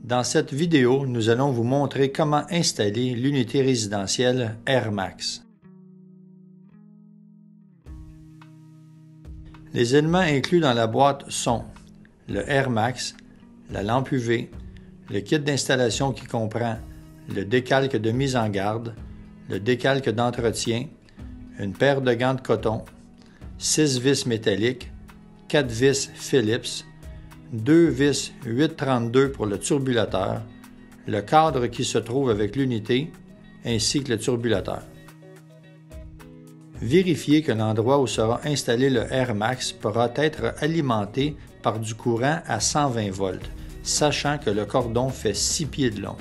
Dans cette vidéo, nous allons vous montrer comment installer l'unité résidentielle Air Max. Les éléments inclus dans la boîte sont le Air Max, la lampe UV, le kit d'installation qui comprend le décalque de mise en garde, le décalque d'entretien, une paire de gants de coton, 6 vis métalliques, 4 vis Phillips, 2 vis 832 pour le turbulateur, le cadre qui se trouve avec l'unité, ainsi que le turbulateur. Vérifiez que l'endroit où sera installé le Air Max pourra être alimenté par du courant à 120 volts, sachant que le cordon fait 6 pieds de long.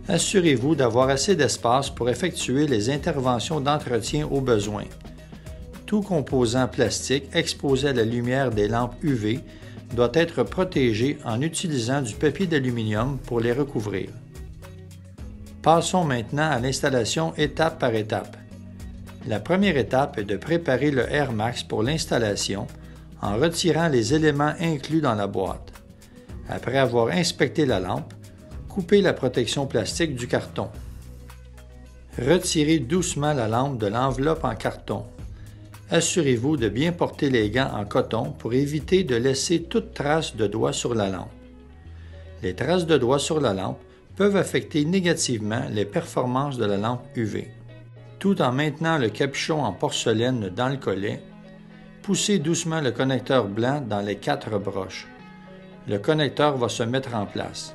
Assurez-vous d'avoir assez d'espace pour effectuer les interventions d'entretien au besoin. Tout composant plastique exposé à la lumière des lampes UV doit être protégé en utilisant du papier d'aluminium pour les recouvrir. Passons maintenant à l'installation étape par étape. La première étape est de préparer le Air Max pour l'installation en retirant les éléments inclus dans la boîte. Après avoir inspecté la lampe, coupez la protection plastique du carton. Retirez doucement la lampe de l'enveloppe en carton. Assurez-vous de bien porter les gants en coton pour éviter de laisser toute trace de doigt sur la lampe. Les traces de doigts sur la lampe peuvent affecter négativement les performances de la lampe UV. Tout en maintenant le capuchon en porcelaine dans le collet, poussez doucement le connecteur blanc dans les 4 broches. Le connecteur va se mettre en place.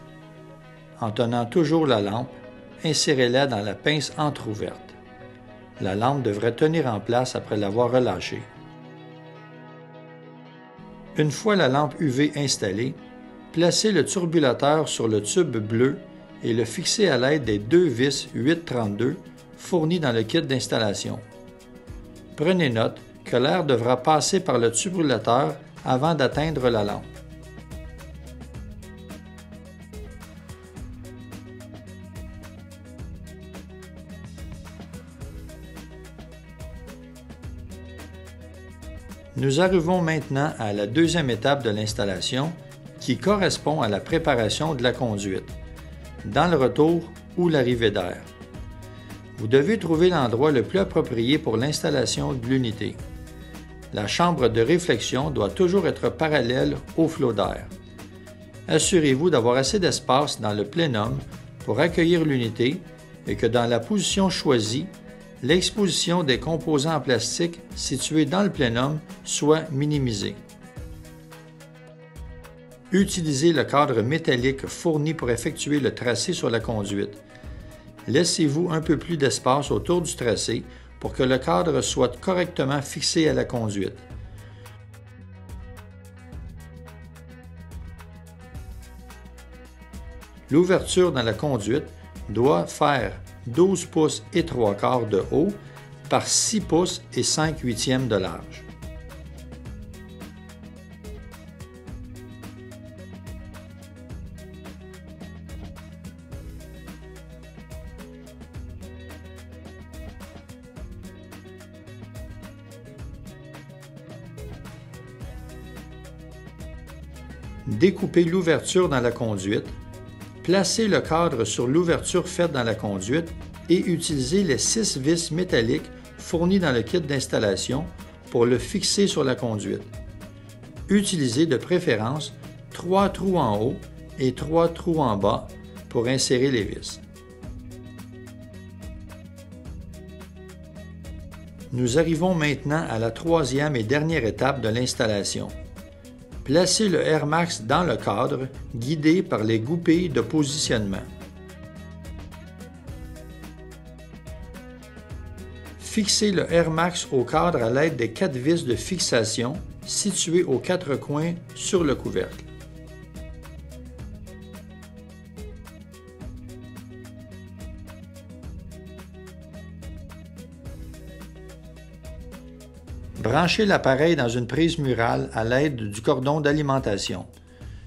En tenant toujours la lampe, insérez-la dans la pince entrouverte. La lampe devrait tenir en place après l'avoir relâchée. Une fois la lampe UV installée, placez le turbulateur sur le tube bleu et le fixez à l'aide des 2 vis 832 fournis dans le kit d'installation. Prenez note que l'air devra passer par le turbulateur avant d'atteindre la lampe. Nous arrivons maintenant à la deuxième étape de l'installation qui correspond à la préparation de la conduite, dans le retour ou l'arrivée d'air. Vous devez trouver l'endroit le plus approprié pour l'installation de l'unité. La chambre de réflexion doit toujours être parallèle au flot d'air. Assurez-vous d'avoir assez d'espace dans le plénum pour accueillir l'unité et que dans la position choisie, l'exposition des composants en plastique situés dans le plénum soit minimisée. Utilisez le cadre métallique fourni pour effectuer le tracé sur la conduite. Laissez-vous un peu plus d'espace autour du tracé pour que le cadre soit correctement fixé à la conduite. L'ouverture dans la conduite doit faire 12 pouces et 3/4 de haut par 6 pouces et 5/8 de large. Découpez l'ouverture dans la conduite. Placez le cadre sur l'ouverture faite dans la conduite et utilisez les 6 vis métalliques fournis dans le kit d'installation pour le fixer sur la conduite. Utilisez de préférence 3 trous en haut et 3 trous en bas pour insérer les vis. Nous arrivons maintenant à la troisième et dernière étape de l'installation. Placez le Air Max dans le cadre, guidé par les goupilles de positionnement. Fixez le Air Max au cadre à l'aide des 4 vis de fixation situées aux 4 coins sur le couvercle. Branchez l'appareil dans une prise murale à l'aide du cordon d'alimentation.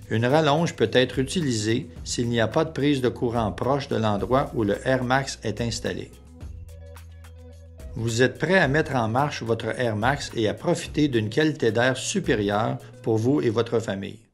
Une rallonge peut être utilisée s'il n'y a pas de prise de courant proche de l'endroit où le Air Max est installé. Vous êtes prêt à mettre en marche votre Air Max et à profiter d'une qualité d'air supérieure pour vous et votre famille.